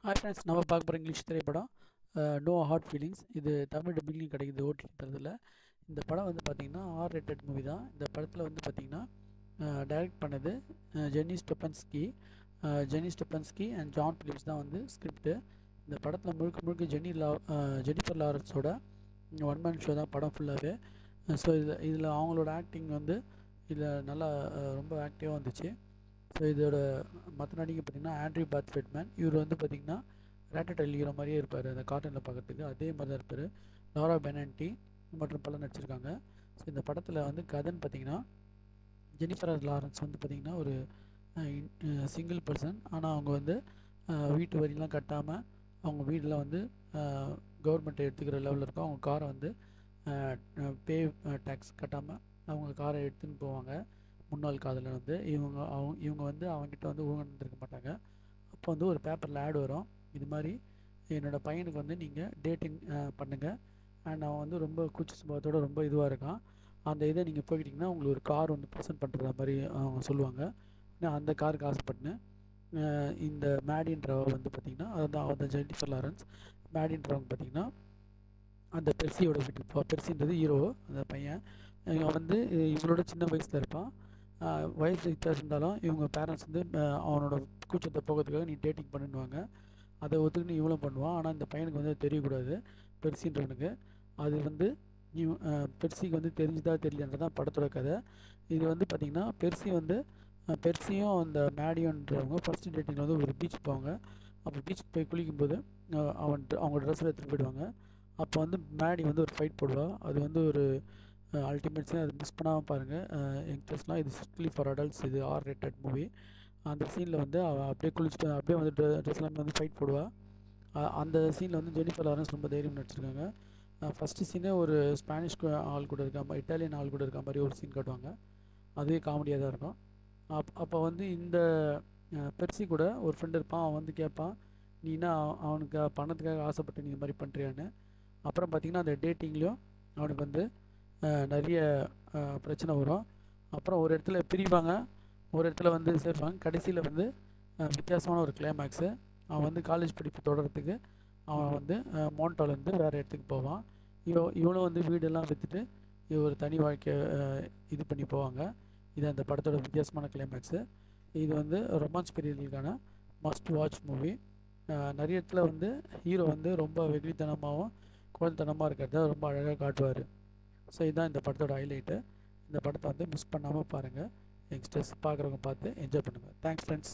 Hi friends, நம்ம பார்க்க போகிற இங்கிலீஷ் திரைப்படம் நோ ஹார்ட் ஃபீலிங்ஸ். இது தமிழ் டப்பிங்லையும் கிடைக்குது, ஓடிடி தரதில். இந்த படம் வந்து பார்த்திங்கன்னா R-rated மூவி தான். இந்த படத்தில் வந்து பார்த்திங்கன்னா டைரக்ட் பண்ணது ஜெனி ஸ்டெப்பன்ஸ்கி அண்ட் ஜான் பிலிப்ஸ் தான் வந்து ஸ்கிரிப்டு. இந்த படத்தில் முழுக்க முழுக்க ஜெனிஃபர் லாரன்ஸோட ஒன் மேன் ஷோ தான் படம் ஃபுல்லாகவே. ஸோ இதில் அவங்களோட ஆக்டிங் வந்து இதில் நல்லா ரொம்ப ஆக்டிவாக வந்துச்சு. ஸோ இதோட மற்ற நடிகை பார்த்திங்கன்னா ஆண்ட்ரியூ பாத்ஃபெட்மேன். இவர் வந்து பார்த்திங்கன்னா ரேட்டடைல் ஹீரோ மாதிரியே இருப்பார், அந்த கார்ட்டூனில் பார்க்குறதுக்கு அதே மாதிரி தான் இருப்பார். லாரா பெனன்டி மற்றும் பல நடிச்சிருக்காங்க. ஸோ இந்த படத்தில் வந்து கதைன்னு பார்த்திங்கன்னா ஜெனிஃபர் லாரன்ஸ் வந்து பார்த்திங்கன்னா ஒரு சிங்கிள் பர்சன். ஆனால் அவங்க வந்து வீட்டு வரிலாம் கட்டாமல் அவங்க வீட்டில் வந்து கவர்மெண்ட் எடுத்துக்கிற லெவலில் இருக்கும். அவங்க காரை வந்து பே டேக்ஸ் கட்டாமல் அவங்க காரை எடுத்துன்னு போவாங்க. முன்னாள் காதலர் வந்து இவங்க வந்து அவங்ககிட்ட வந்து ஒழுங்காக நடந்திருக்க மாட்டாங்க. அப்போ வந்து ஒரு பேப்பரில் ஆட் வரும், இது மாதிரி என்னோடய பையனுக்கு வந்து நீங்கள் டேட்டிங் பண்ணுங்கள் அண்ட் அவன் வந்து ரொம்ப கூச்ச சுபாவத்தோடு ரொம்ப இதுவாக இருக்கான், அந்த இதை நீங்கள் போய்கிட்டிங்கன்னா உங்களுக்கு ஒரு கார் வந்து ப்ரெசென்ட் பண்ணுற மாதிரி அவங்க சொல்லுவாங்க. அந்த காருக்கு ஆசைப்பட்டுன்னு இந்த மேடின்றவ வந்து பார்த்திங்கன்னா அதுதான் அந்த ஜெனிஃபர் லாரன்ஸ். மேடின்றவங்க பார்த்திங்கன்னா அந்த பெர்சியோட வீட்டுக்கு பெர்சின்றது ஹீரோ, அந்த பையன். இவன் வந்து இவங்களோட சின்ன வயசில் இருப்பான். வயசு வித்தியாசம் இருந்தாலும் இவங்க பேரண்ட்ஸ் வந்து அவனோட கூச்சத்தை போகிறதுக்காக நீ டேட்டிங் பண்ணுவாங்க. அதை ஒத்துக்கின்னு இவளும் பண்ணுவான். ஆனால் இந்த பையனுக்கு வந்து தெரியக்கூடாது, பெர்சின்றவனுக்கு. அது வந்து பெர்சிக்கு வந்து தெரிஞ்சுதா தெரியலன்றதான் படத்தோட கதை. இது வந்து பார்த்திங்கன்னா பெர்சியும் அந்த மேடியோன்றவங்க ஃபஸ்ட்டு டேட்டிங்கில் வந்து ஒரு பீச் போவாங்க. அப்போ பீச்சுக்கு போய் குளிக்கும்போது அவங்க ட்ரெஸ்ஸில் எடுத்துகிட்டு போயிடுவாங்க. அப்போ வந்து மேடி வந்து ஒரு ஃபைட் போடுவாள். அது வந்து ஒரு அல்டிமேட்ஸு. அது மிஸ் பண்ணாமல் பாருங்கள் யங்ஸ்டர்ஸ்லாம். இது ஸ்ட்ரிக்ட்லி ஃபார் அடல்ட்ஸ், இது R-rated மூவி. அந்த சீனில் வந்து அவள் அப்படியே குளிச்சுட்டு அப்படியே வந்து ட்ரெஸ் எல்லாமே வந்து ஃபைட் போடுவாள். அந்த சீனில் வந்து ஜெனிஃபர் லாரன்ஸ் ரொம்ப தைரியம் நடிச்சிருக்காங்க. ஃபஸ்ட்டு சீனே ஒரு ஸ்பானிஷ் ஆள் கூட இருக்க மாதிரி, இட்டாலியன் ஆள் கூட இருக்க மாதிரி ஒரு சீன் காட்டுவாங்க. அதுவே காமெடியாக தான் இருக்கும். அப்போ வந்து இந்த பெர்சி கூட ஒரு ஃப்ரெண்ட் இருப்பான். அவன் வந்து கேட்பான், நீனா அவனுக்கு பணத்துக்காக ஆசைப்பட்டு நீ இந்த மாதிரி பண்ணுறியான்னு. அப்புறம் பார்த்திங்கன்னா அந்த டேட்டிங்லேயும் அவனுக்கு வந்து நிறைய பிரச்சனை வரும். அப்புறம் ஒரு இடத்துல பிரிவாங்க, ஒரு இடத்துல வந்து சேர்ப்பாங்க. கடைசியில் வந்து வித்தியாசமான ஒரு கிளைமேக்ஸு. அவன் வந்து காலேஜ் படிப்பு தொடர்றதுக்கு அவன் வந்து மோன்டாலேருந்து வேறு இடத்துக்கு போவான். இவனும் வந்து வீடெல்லாம் விற்றுட்டு ஒரு தனி வாழ்க்கையை இது பண்ணி போவாங்க. இது அந்த படத்தோட வித்தியாசமான கிளைமேக்ஸு. இது வந்து ரொமான்ஸ் பீரியடுக்கான மஸ்ட் வாட்ச் மூவி. நிறைய இடத்துல வந்து ஹீரோ வந்து ரொம்ப வெகுளித்தனமாகவும் குழந்தைத்தனமாக இருக்கிறத ரொம்ப அழகாக காட்டுவார். ஸோ இதுதான் இந்த படத்தோட ஹைலைட்டு. இந்த படத்தை வந்து மிஸ் பண்ணாமல் பாருங்கள். யங்ஸ்டர்ஸ் பார்க்குறவங்க பார்த்து என்ஜாய் பண்ணுங்கள். Thanks friends.